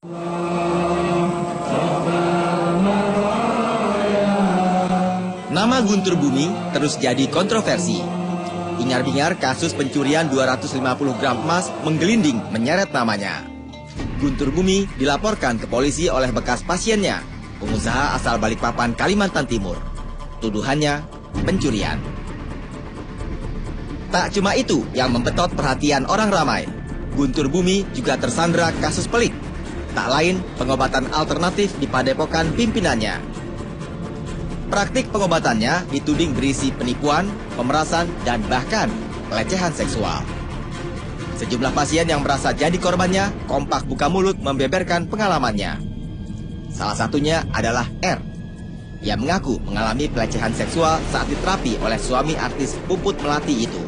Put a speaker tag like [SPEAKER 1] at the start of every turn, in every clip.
[SPEAKER 1] Nama Guntur Bumi terus jadi kontroversi. Hingar-bingar kasus pencurian 250 gram emas menggelinding menyeret namanya. Guntur Bumi dilaporkan ke polisi oleh bekas pasiennya, pengusaha asal Balikpapan, Kalimantan Timur. Tuduhannya pencurian. Tak cuma itu yang membetot perhatian orang ramai. Guntur Bumi juga tersandra kasus pelik. Tak lain pengobatan alternatif di padepokan pimpinannya. Praktik pengobatannya dituding berisi penipuan, pemerasan, dan bahkan pelecehan seksual. Sejumlah pasien yang merasa jadi korbannya kompak buka mulut membeberkan pengalamannya. Salah satunya adalah R. Ia mengaku mengalami pelecehan seksual saat diterapi oleh suami artis Puput Melati itu.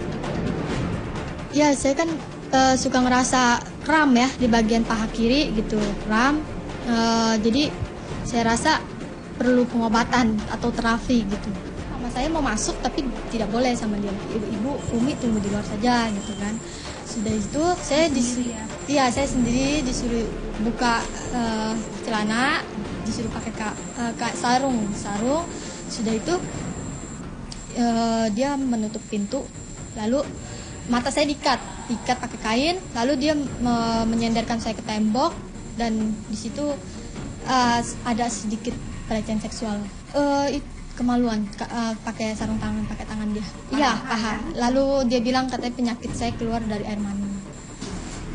[SPEAKER 2] Ya, saya kan suka ngerasa kram ya di bagian paha kiri gitu, kram. Jadi saya rasa perlu pengobatan atau terapi gitu. Sama saya mau masuk tapi tidak boleh sama dia. Ibu Umi tunggu di luar saja gitu kan. Sudah itu saya disuruh, iya saya sendiri disuruh buka celana, disuruh pakai sarung. Sudah itu dia menutup pintu, lalu mata saya diikat pakai kain, lalu dia menyandarkan saya ke tembok dan di situ ada sedikit pelecehan seksual. Kemaluan pakai sarung tangan, pakai tangan dia. Iya, paha. Lalu dia bilang katanya penyakit saya keluar dari air mani.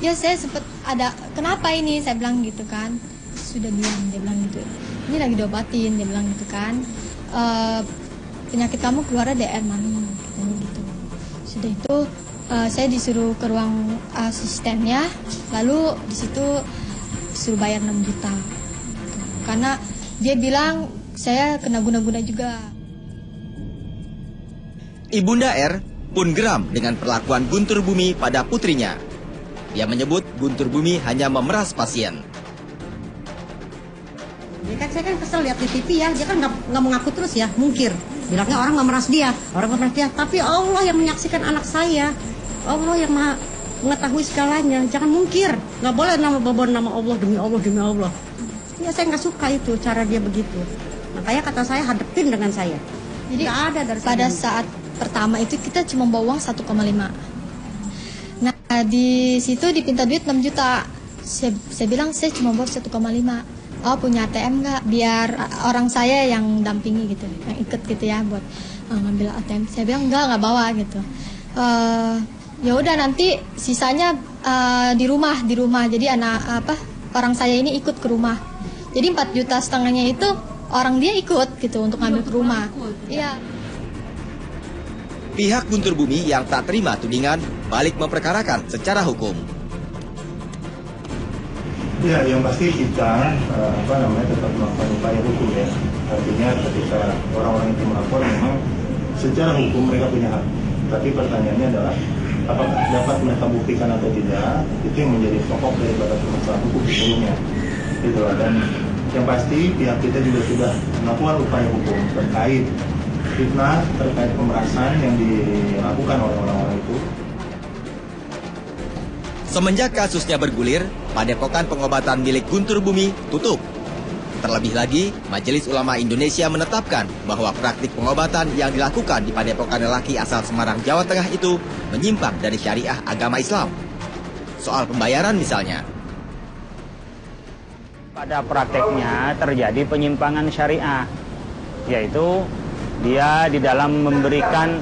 [SPEAKER 2] Ya saya sempat ada, kenapa ini? Saya bilang gitu kan. Sudah diam, dia bilang gitu. Ini lagi diobatin, dia bilang gitu kan. Penyakit kamu keluar dari air mani, gitu. Sudah itu saya disuruh ke ruang asistennya, lalu di situ disuruh bayar 6 juta. Karena dia bilang saya kena guna-guna juga.
[SPEAKER 1] Ibunda R pun geram dengan perlakuan Guntur Bumi pada putrinya. Dia menyebut Guntur Bumi hanya memeras pasien.
[SPEAKER 3] Ya kan, saya kan kesel lihat di TV ya, dia kan nggak mengaku terus ya, mungkir. Bilangnya orang nggak meras dia, tapi Allah yang menyaksikan anak saya, Allah yang mengetahui segalanya, jangan mungkir, nggak boleh bawa nama Allah demi Allah. Ya saya nggak suka itu cara dia begitu. Makanya kata saya hadepin dengan saya.
[SPEAKER 2] Jadi ada dari pada saat pertama itu kita cuma bawa uang 1,5. Nah di situ dipinta duit 6 juta. Saya bilang saya cuma bawa 1,5. Oh punya ATM nggak? Biar orang saya yang dampingi gitu, yang ikut gitu ya buat ngambil ATM. Saya bilang nggak bawa gitu. Ya udah nanti sisanya di rumah. Jadi orang saya ini ikut ke rumah. Jadi 4,5 juta itu orang dia ikut gitu untuk ngambil ke rumah. Iya.
[SPEAKER 1] Pihak Guntur Bumi yang tak terima tudingan balik memperkarakan secara hukum.
[SPEAKER 4] Ya, yang pasti kita tetap melakukan upaya hukum ya. Artinya ketika orang-orang itu melapor memang secara hukum mereka punya hak. Tapi pertanyaannya adalah apakah dapat mereka buktikan atau tidak, itu yang menjadi pokok daripada permasalahan hukum sebelumnya. Gitu lah. Dan yang pasti pihak kita juga sudah melakukan upaya hukum terkait fitnah, terkait pemerasan yang dilakukan oleh orang-orang itu.
[SPEAKER 1] Semenjak kasusnya bergulir, padepokan pengobatan milik Guntur Bumi tutup. Terlebih lagi, Majelis Ulama Indonesia menetapkan bahwa praktik pengobatan yang dilakukan di padepokan lelaki asal Semarang, Jawa Tengah itu menyimpang dari syariah agama Islam. Soal pembayaran misalnya.
[SPEAKER 5] Pada prakteknya terjadi penyimpangan syariah, yaitu dia di dalam memberikan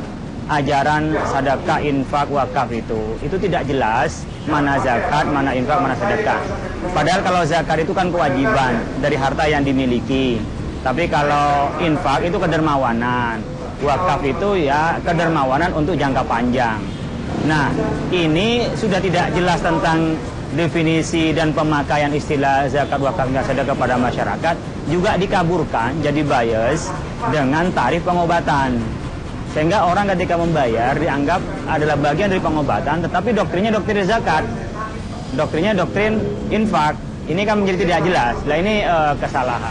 [SPEAKER 5] ajaran sedekah, infak, wakaf itu tidak jelas mana zakat, mana infak, mana sedekah. Padahal kalau zakat itu kan kewajiban dari harta yang dimiliki. Tapi kalau infak itu kedermawanan, wakaf itu ya kedermawanan untuk jangka panjang. Nah, ini sudah tidak jelas tentang definisi dan pemakaian istilah zakat, wakaf, dan sedekah kepada masyarakat, juga dikaburkan jadi bias dengan tarif pengobatan. Sehingga orang ketika membayar dianggap adalah bagian dari pengobatan, tetapi doktrinnya doktrin zakat, doktrinnya doktrin infak. Ini kan menjadi tidak jelas. Nah ini kesalahan.